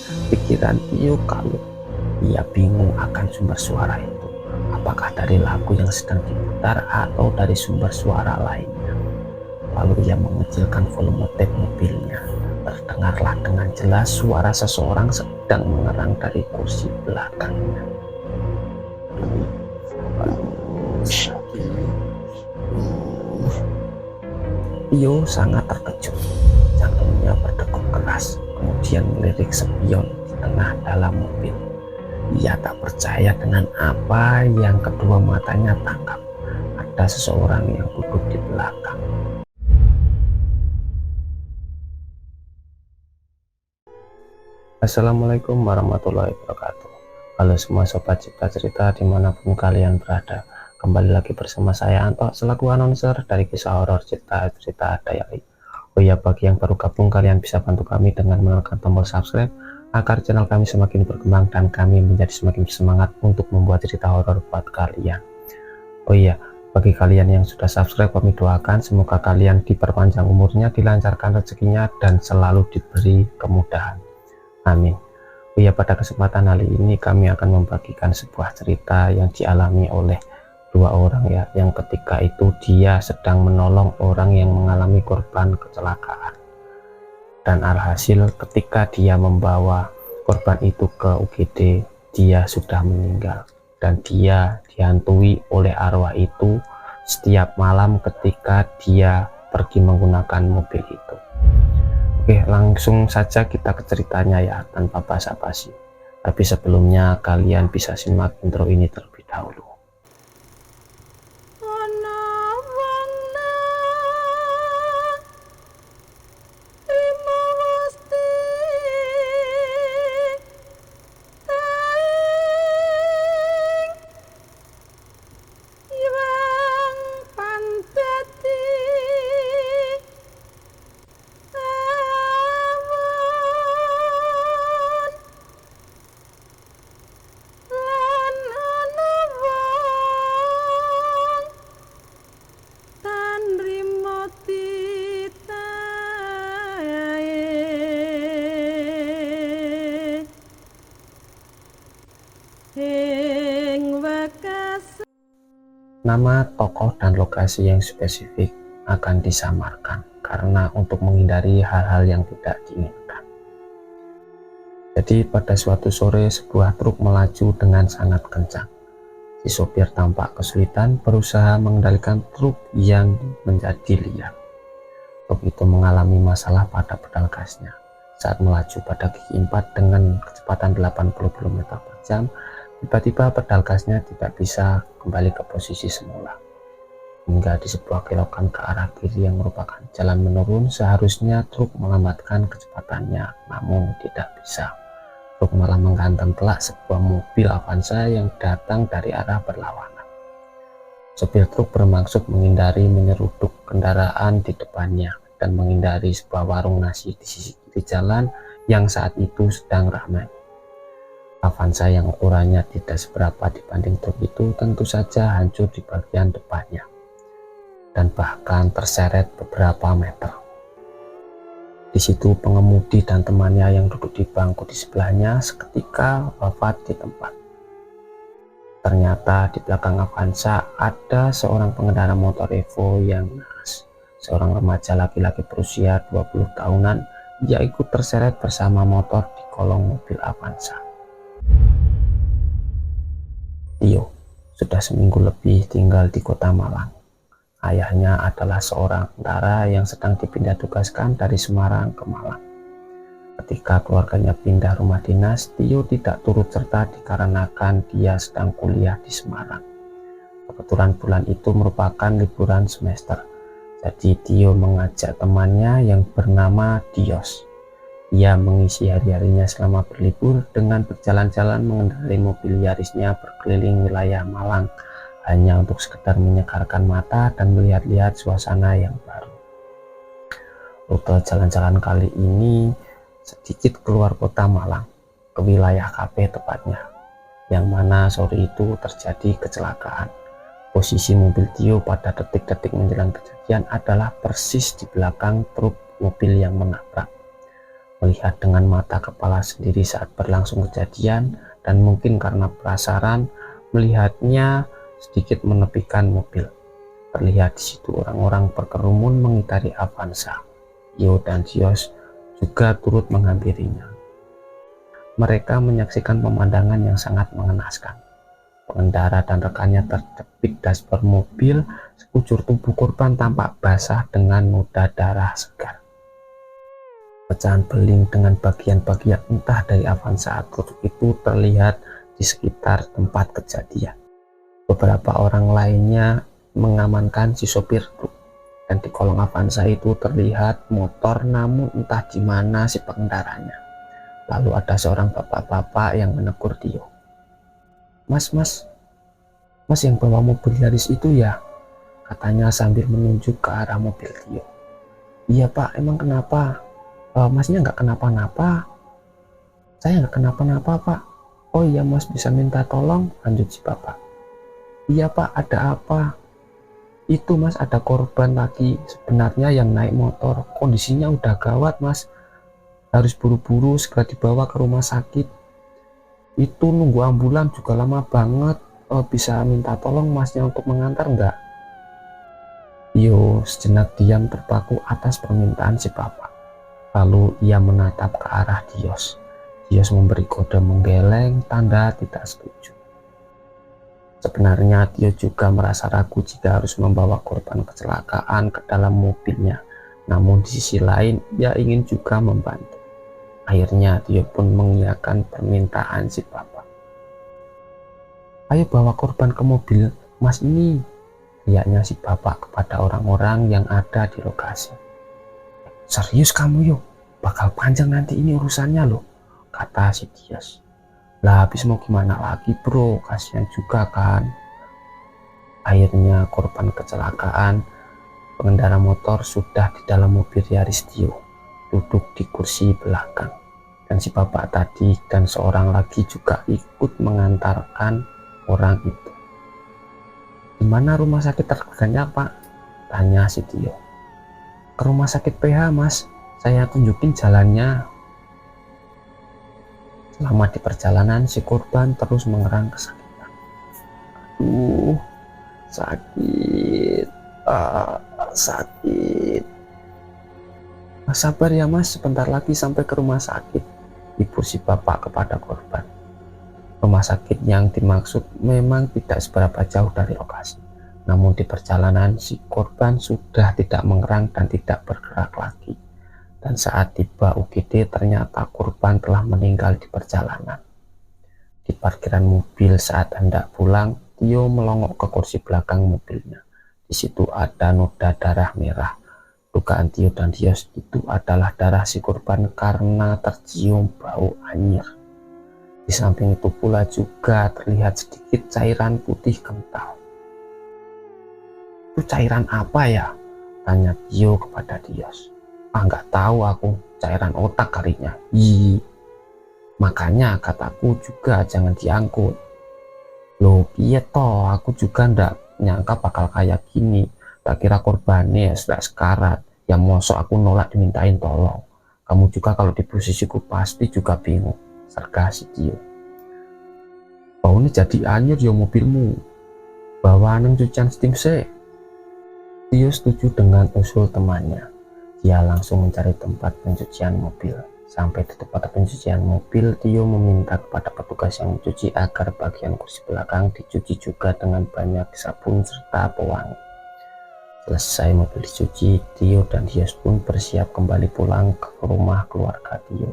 Pikiran Tio kalut. Ia bingung akan sumber suara itu. Apakah dari lagu yang sedang diputar atau dari sumber suara lainnya? Lalu ia mengecilkan volume tape mobilnya. Terdengarlah dengan jelas suara seseorang sedang mengerang dari kursi belakangnya. Tio sangat terkejut. Jantungnya berdegup keras, kemudian melirik spion di tengah dalam mobil. Ia tak percaya dengan apa yang kedua matanya tangkap. Ada seseorang yang duduk di belakang. Assalamualaikum warahmatullahi wabarakatuh. Halo semua sobat Cipta Cerita dimanapun kalian berada. Kembali lagi bersama saya Anto selaku announcer dari kisah horor Cipta Cerita Diary. Oh ya, bagi yang baru gabung, kalian bisa bantu kami dengan menekan tombol subscribe agar channel kami semakin berkembang dan kami menjadi semakin bersemangat untuk membuat cerita horor buat kalian. Oh iya, bagi kalian yang sudah subscribe, kami doakan semoga kalian diperpanjang umurnya, dilancarkan rezekinya, dan selalu diberi kemudahan. Amin. Oh ya, pada kesempatan kali ini kami akan membagikan sebuah cerita yang dialami oleh dua orang ya, yang ketika itu dia sedang menolong orang yang mengalami korban kecelakaan, dan alhasil ketika dia membawa korban itu ke UGD, dia sudah meninggal dan dia dihantui oleh arwah itu setiap malam ketika dia pergi menggunakan mobil itu. Oke, langsung saja kita ke ceritanya ya, tanpa basa-basi. Tapi sebelumnya kalian bisa simak intro ini terlebih dahulu. Nama, tokoh, dan lokasi yang spesifik akan disamarkan karena untuk menghindari hal-hal yang tidak diinginkan. Jadi pada suatu sore sebuah truk melaju dengan sangat kencang. Si sopir tampak kesulitan berusaha mengendalikan truk yang menjadi liar. Truk itu mengalami masalah pada pedal gasnya. Saat melaju pada gigi 4 dengan kecepatan 80 km per jam, tiba-tiba pedal gasnya tidak bisa kembali ke posisi semula. Hingga di sebuah kelokan ke arah kiri yang merupakan jalan menurun, seharusnya truk melambatkan kecepatannya, namun tidak bisa. Truk malah menghantam telak sebuah mobil Avanza yang datang dari arah berlawanan. Sopir truk bermaksud menghindari menyeruduk kendaraan di depannya dan menghindari sebuah warung nasi di sisi kiri jalan yang saat itu sedang ramai. Avanza yang ukurannya tidak seberapa dibanding truk itu tentu saja hancur di bagian depannya dan bahkan terseret beberapa meter. Di situ pengemudi dan temannya yang duduk di bangku di sebelahnya seketika wafat di tempat. Ternyata di belakang Avanza ada seorang pengendara motor Evo yang naas. Seorang remaja laki-laki berusia 20 tahunan, ia ikut terseret bersama motor di kolong mobil Avanza. Tio sudah seminggu lebih tinggal di kota Malang. Ayahnya adalah seorang tentara yang sedang dipindah tugaskan dari Semarang ke Malang. Ketika keluarganya pindah rumah dinas, Tio tidak turut serta dikarenakan dia sedang kuliah di Semarang. Kebetulan bulan itu merupakan liburan semester, jadi Tio mengajak temannya yang bernama Dios. Ia mengisi hari-harinya selama berlibur dengan berjalan-jalan mengendarai mobil Yarisnya berkeliling wilayah Malang hanya untuk sekedar menyegarkan mata dan melihat-lihat suasana yang baru. Rute jalan-jalan kali ini sedikit keluar kota Malang, ke wilayah KP tepatnya, yang mana sore itu terjadi kecelakaan. Posisi mobil Tio pada detik-detik menjelang kejadian adalah persis di belakang truk mobil yang menabrak. melihat dengan mata kepala sendiri saat berlangsung kejadian, dan mungkin karena penasaran melihatnya sedikit menepikan mobil. Terlihat di situ orang-orang berkerumun mengitari Avanza. Tio dan Dios juga turut menghampirinya. Mereka menyaksikan pemandangan yang sangat mengenaskan. Pengendara dan rekannya terjepit dashboard mobil, sekujur tubuh korban tampak basah dengan noda darah segar. Pecahan beling dengan bagian-bagian entah dari Avanza truk itu terlihat di sekitar tempat kejadian. Beberapa orang lainnya mengamankan si sopir truk, dan di kolong Avanza itu terlihat motor, namun entah di mana si pengendaranya. Lalu ada seorang bapak-bapak yang menegur Tio. Mas yang bawa mobil Yaris itu ya?" katanya sambil menunjuk ke arah mobil Tio. "Iya Pak, emang kenapa? Masnya nggak kenapa-napa?" "Saya nggak kenapa-napa Pak." "Oh iya Mas, bisa minta tolong?" lanjut si bapak. "Iya Pak, ada apa?" "Itu Mas, ada korban lagi sebenarnya yang naik motor. Kondisinya udah gawat Mas, harus buru-buru segera dibawa ke rumah sakit. Itu nunggu ambulan juga lama banget. Bisa minta tolong Masnya untuk mengantar nggak?" Tio sejenak diam terpaku atas permintaan si bapak. Lalu ia menatap ke arah Dios. Dios memberi kode menggeleng tanda tidak setuju. Sebenarnya Tio juga merasa ragu jika harus membawa korban kecelakaan ke dalam mobilnya. Namun di sisi lain ia ingin juga membantu. Akhirnya Tio pun mengiyakan permintaan si bapak. "Ayo bawa korban ke mobil Mas ini," teriaknya si bapak kepada orang-orang yang ada di lokasi. "Serius kamu yuk? Bakal panjang nanti ini urusannya loh," kata si Dias. "Lah habis mau gimana lagi bro, kasihan juga kan." Akhirnya korban kecelakaan pengendara motor sudah di dalam mobil Yaris Tio, duduk di kursi belakang, dan si bapak tadi dan seorang lagi juga ikut mengantarkan orang itu. "Di mana rumah sakit terdekatnya Pak?" tanya si Tio. "Ke rumah sakit PH Mas, saya tunjukin jalannya." Selama di perjalanan si korban terus mengerang kesakitan. "Aduh, sakit, sakit." "Sabar ya Mas, sebentar lagi sampai ke rumah sakit," ibu si bapak kepada korban. Rumah sakit yang dimaksud memang tidak seberapa jauh dari lokasi. Namun di perjalanan si korban sudah tidak mengerang dan tidak bergerak lagi. Dan saat tiba UGD ternyata korban telah meninggal di perjalanan. Di parkiran mobil saat hendak pulang, Tio melongok ke kursi belakang mobilnya. Di situ ada noda darah merah. Dugaan Tio dan Dios itu adalah darah si korban karena tercium bau anyir. Di samping itu pula juga terlihat sedikit cairan putih kental. "Itu cairan apa ya?" tanya Tio kepada Dios. Nggak tahu aku, cairan otak kalinya." "Ih, makanya kataku juga jangan diangkut." "Loh piye toh, aku juga ndak nyangka bakal kayak gini. Tak kira korbannya sudah sekarat. Ya mosok aku nolak dimintain tolong. Kamu juga kalau di posisiku pasti juga bingung," sergah si Tio. "Baunya jadi anyir ya mobilmu. Bawa nang cucian steam se." Tio setuju dengan usul temannya. Dia langsung mencari tempat pencucian mobil. Sampai di tempat pencucian mobil, Tio meminta kepada petugas yang mencuci agar bagian kursi belakang dicuci juga dengan banyak sabun serta pewangi. Selesai mobil dicuci, Tio dan Dios pun bersiap kembali pulang ke rumah keluarga Tio.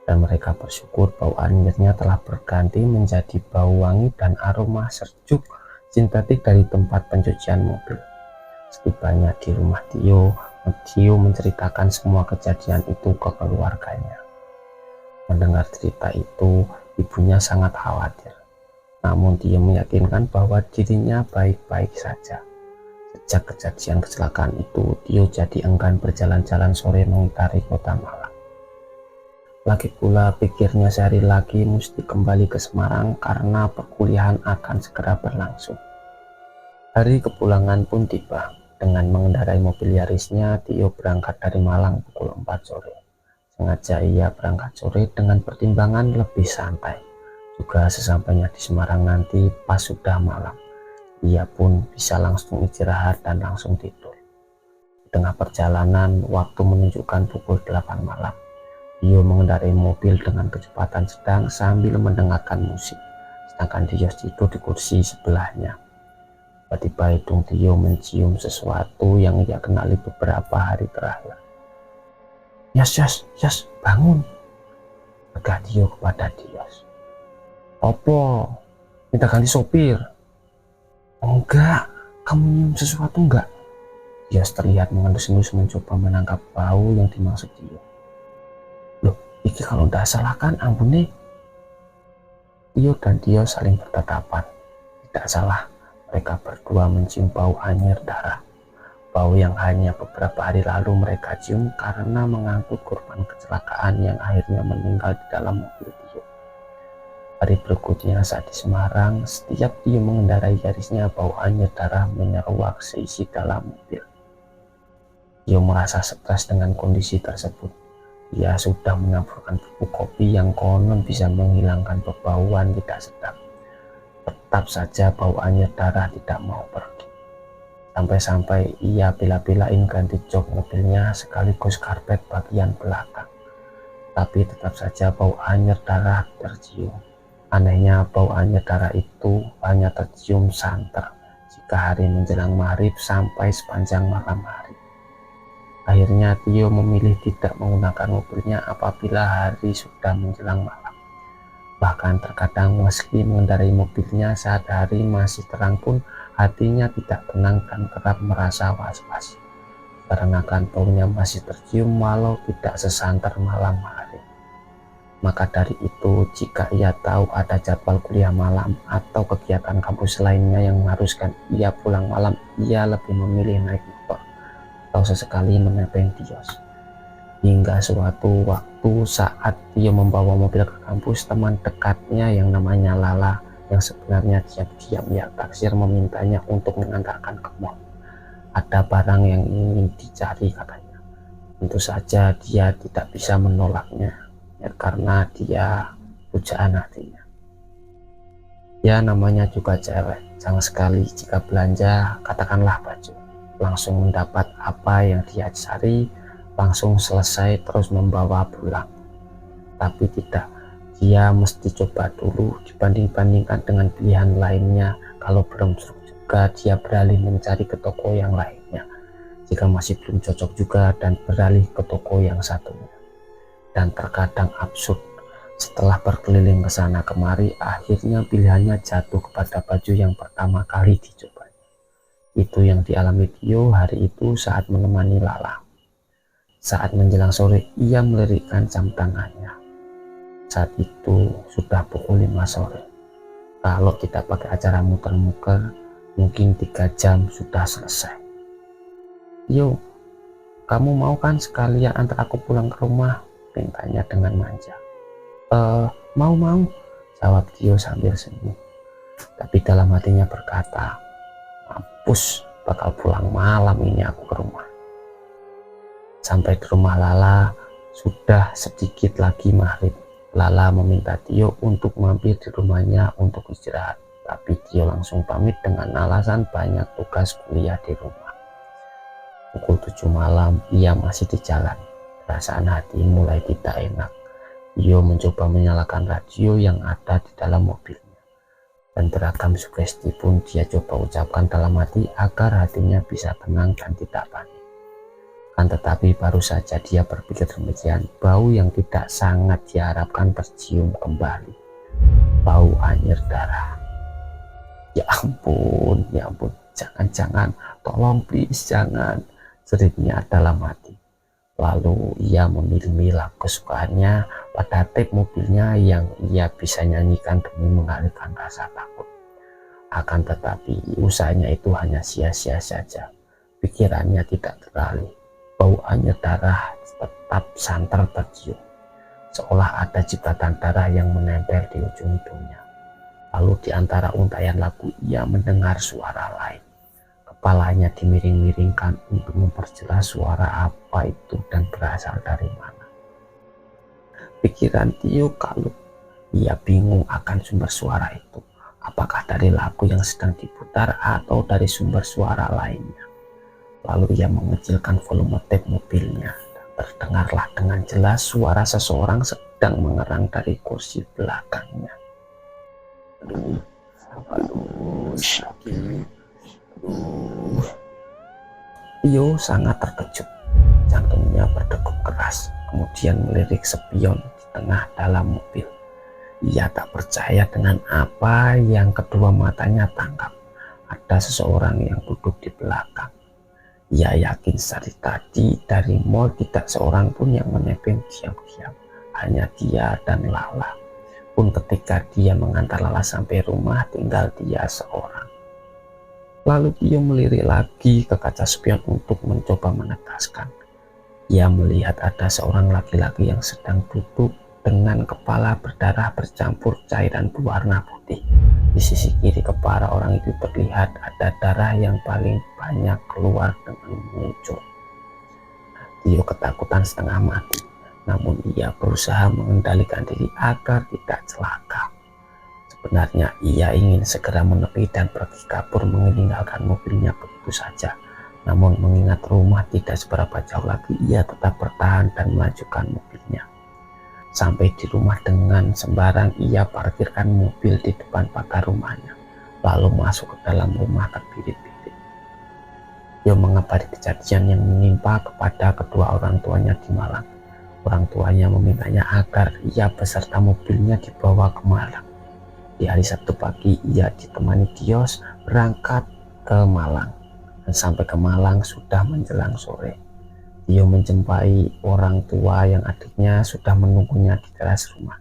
Dan mereka bersyukur bau anyirnya telah berganti menjadi bau wangi dan aroma sejuk sintetik dari tempat pencucian mobil. Setibanya di rumah Tio menceritakan semua kejadian itu ke keluarganya. Mendengar cerita itu, ibunya sangat khawatir. Namun dia meyakinkan bahwa dirinya baik-baik saja. Sejak kejadian kecelakaan itu, Tio jadi enggan berjalan-jalan sore mengitari kota Malang. Lagi pula pikirnya sehari lagi mesti kembali ke Semarang karena perkuliahan akan segera berlangsung. Hari kepulangan pun tiba. Dengan mengendarai mobil Yarisnya, Tio berangkat dari Malang pukul 4 sore. Sengaja ia berangkat sore dengan pertimbangan lebih santai. Juga sesampainya di Semarang nanti pas sudah malam, ia pun bisa langsung istirahat dan langsung tidur. Di tengah perjalanan, waktu menunjukkan pukul 8 malam. Tio mengendarai mobil dengan kecepatan sedang sambil mendengarkan musik, sedangkan Dios tidur di kursi sebelahnya. Tiba-tiba hidung Tio mencium sesuatu yang ia kenali beberapa hari terakhir. Yas, bangun, tegah Tio kepada Dios. Opo, minta ganti sopir? Enggak, kamu nyium sesuatu enggak? Dios terlihat mengendus-endus mencoba menangkap bau yang dimaksud Tio. Loh, iki kalau ndak salah kan ampun nih. Tio dan Dios saling bertatapan. Tidak salah, mereka berdua mencium bau anyir darah. Bau yang hanya beberapa hari lalu mereka cium karena mengangkut korban kecelakaan yang akhirnya meninggal di dalam mobil Tio. Hari berikutnya saat di Semarang, setiap Tio mengendarai Yarisnya, bau anyir darah menyeruak seisi dalam mobil. Tio merasa stres dengan kondisi tersebut. Ia sudah menyampurkan bubuk kopi yang konon bisa menghilangkan bebauan tidak sedap. Tetap saja bau anyir darah tidak mau pergi. Sampai-sampai ia bela-belain ganti jok mobilnya sekaligus karpet bagian belakang. Tapi tetap saja bau anyir darah tercium. Anehnya bau anyir darah itu hanya tercium santer jika hari menjelang maghrib sampai sepanjang malam hari. Akhirnya Tio memilih tidak menggunakan mobilnya apabila hari sudah menjelang malam. Bahkan terkadang meski mengendarai mobilnya saat hari masih terang pun hatinya tidak tenang dan kerap merasa was-was. Karena baunya masih tercium walau tidak sesanter malam hari. Maka dari itu, jika ia tahu ada jadwal kuliah malam atau kegiatan kampus lainnya yang mengharuskan ia pulang malam, ia lebih memilih naik motor atau sesekali menepeng Dios. Hingga suatu waktu saat dia membawa mobil ke kampus, teman dekatnya yang namanya Lala, yang sebenarnya diam-diam ia taksir, memintanya untuk mengantarkan ke mall. Ada barang yang ingin dicari katanya. Tentu saja dia tidak bisa menolaknya, ya, karena dia pujaan hatinya. Ya namanya juga cewek, jangan sekali jika belanja katakanlah baju, langsung mendapat apa yang dia cari, langsung selesai terus membawa pulang. Tapi tidak, dia mesti coba dulu dibanding-bandingkan dengan pilihan lainnya. Kalau belum juga dia beralih mencari ke toko yang lainnya. Jika masih belum cocok juga dan beralih ke toko yang satunya. Dan terkadang absurd, setelah berkeliling ke sana kemari, akhirnya pilihannya jatuh kepada baju yang pertama kali dicoba. Itu yang dialami Tio hari itu saat menemani Lala. Saat menjelang sore, ia melirikkan jam tangannya. Saat itu sudah pukul 5 sore. Kalau kita pakai acara muter-muter, mungkin 3 jam sudah selesai. Yo, kamu mau kan sekalian antar aku pulang ke rumah? Mintanya dengan manja. Mau, jawab Tio sambil senyum. Tapi dalam hatinya berkata, mampus, bakal pulang malam ini aku ke rumah. Sampai di rumah Lala, sudah sedikit lagi maghrib. Lala meminta Tio untuk mampir di rumahnya untuk istirahat. Tapi Tio langsung pamit dengan alasan banyak tugas kuliah di rumah. Pukul 7 malam, ia masih di jalan. Perasaan hati mulai tidak enak. Tio mencoba menyalakan radio yang ada di dalam mobilnya. Dan beragam sugesti pun dia coba ucapkan dalam hati agar hatinya bisa tenang dan tidak panik. Kan tetapi baru saja dia berpikir demikian, bau yang tidak sangat diharapkan tercium kembali. Bau anyir darah. Ya ampun, jangan, tolong please jangan, jeritnya dalam hati. Lalu ia memilih lagu kesukaannya pada tape mobilnya yang ia bisa nyanyikan demi mengalihkan rasa takut. Akan tetapi usahanya itu hanya sia-sia saja. Pikirannya tidak teralih. Bau anyir darah tetap santer tercium. Seolah ada cipratan darah yang menempel di ujung hidungnya. Lalu di antara untayan lagu ia mendengar suara lain. Kepalanya dimiring-miringkan untuk memperjelas suara apa itu dan berasal dari mana. Pikiran Tio kalut. Ia bingung akan sumber suara itu. Apakah dari lagu yang sedang diputar atau dari sumber suara lainnya. Lalu ia mengecilkan volume tape mobilnya. Terdengarlah dengan jelas suara seseorang sedang mengerang dari kursi belakangnya. Aduh, sakit. Tio sangat terkejut. Jantungnya berdegup keras, kemudian melirik spion di tengah dalam mobil. Ia tak percaya dengan apa yang kedua matanya tangkap. Ada seseorang yang duduk di belakang. Ia yakin dari tadi dari mall tidak seorang pun yang menebeng diam-diam. Hanya dia dan Lala. Pun ketika dia mengantar Lala sampai rumah, tinggal dia seorang. Lalu Tio melirik lagi ke kaca spion untuk mencoba menetaskan. Ia melihat ada seorang laki-laki yang sedang duduk dengan kepala berdarah bercampur cairan berwarna putih. Di sisi kiri kepala orang itu terlihat ada darah yang paling banyak keluar dengan mengucur. Tio ketakutan setengah mati, namun ia berusaha mengendalikan diri agar tidak celaka. Sebenarnya ia ingin segera menepi dan pergi kabur meninggalkan mobilnya begitu saja. Namun mengingat rumah tidak seberapa jauh lagi, ia tetap bertahan dan melanjutkan mobilnya. Sampai di rumah dengan sembarang ia parkirkan mobil di depan pagar rumahnya, lalu masuk ke dalam rumah terbirit-birit. Ia mengabari kejadian yang menimpa kepada kedua orang tuanya di Malang. Orang tuanya memintanya agar ia beserta mobilnya dibawa ke Malang. Di hari Sabtu pagi ia ditemani Dios berangkat ke Malang, dan sampai ke Malang sudah menjelang sore. Tio menjumpai orang tua yang adiknya sudah menunggunya di teras rumah.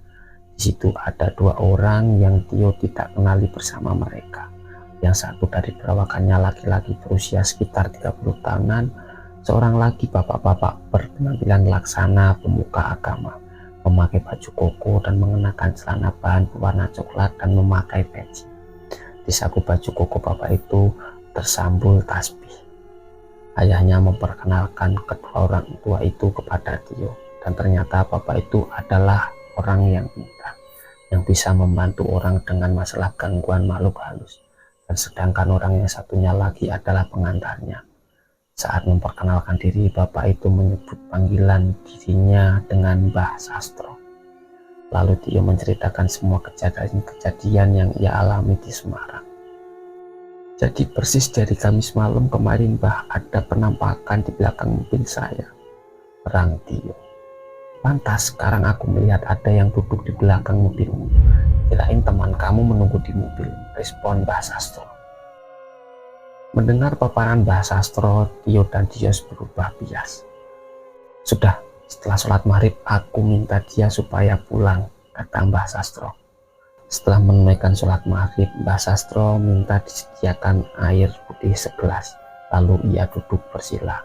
Di situ ada dua orang yang Tio tidak kenali bersama mereka. Yang satu dari perawakannya laki-laki berusia sekitar 30 tahunan, seorang lagi bapak-bapak berpenampilan laksana pemuka agama, memakai baju koko dan mengenakan celana bahan berwarna coklat dan memakai peci. Di saku baju koko bapak itu tersambul tasbih. Ayahnya memperkenalkan kedua orang tua itu kepada Tio, dan ternyata bapak itu adalah orang yang pintar, yang bisa membantu orang dengan masalah gangguan makhluk halus, dan sedangkan orang yang satunya lagi adalah pengantarnya. Saat memperkenalkan diri, bapak itu menyebut panggilan dirinya dengan Mbah Sastro. Lalu Tio menceritakan semua kejadian yang ia alami di Semarang. Jadi persis dari Kamis malam kemarin, Mbah, ada penampakan di belakang mobil saya, terang Tio. Pantas sekarang aku melihat ada yang duduk di belakang mobilmu. Kirain teman kamu menunggu di mobil, respon Mbah Sastro. Mendengar paparan Mbah Sastro, Tio dan Dios berubah bias. Sudah, setelah sholat maghrib aku minta dia supaya pulang, kata Mbah Sastro. Setelah menunaikan sholat maghrib, Mbah Sastro minta disediakan air putih segelas, lalu ia duduk bersila.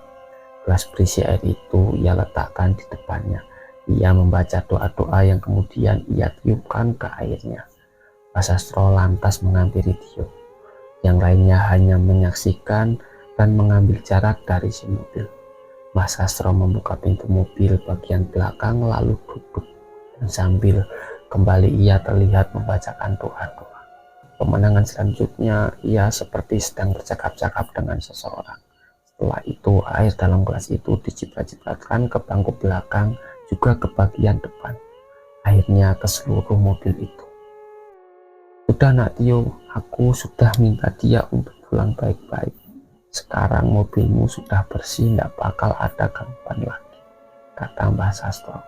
Gelas berisi air itu ia letakkan di depannya. Ia membaca doa-doa yang kemudian ia tiupkan ke airnya. Mbah Sastro lantas menghampiri Tio. Yang lainnya hanya menyaksikan dan mengambil jarak dari si mobil. Mbah Sastro membuka pintu mobil bagian belakang lalu duduk, dan sambil kembali ia terlihat membacakan doa-doa. Pemandangan selanjutnya ia seperti sedang bercakap-cakap dengan seseorang. Setelah itu air dalam gelas itu diciprat-cipratkan ke bangku belakang, juga ke bagian depan. Akhirnya ke seluruh mobil itu. Sudah nak Tio, aku sudah minta dia untuk pulang baik-baik. Sekarang mobilmu sudah bersih, tidak bakal ada gangguan lagi, kata Mbah Sastro.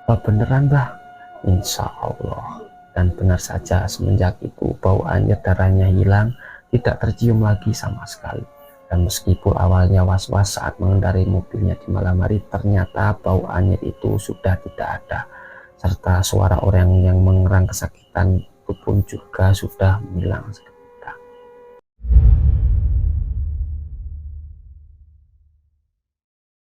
Wah beneran Mbah? Insya Allah. Dan benar saja, semenjak itu bau anyir darahnya hilang, tidak tercium lagi sama sekali. Dan meskipun awalnya was-was saat mengendarai mobilnya di malam hari, ternyata bau anyir itu sudah tidak ada, serta suara orang yang mengerang kesakitan itu pun juga sudah menghilang.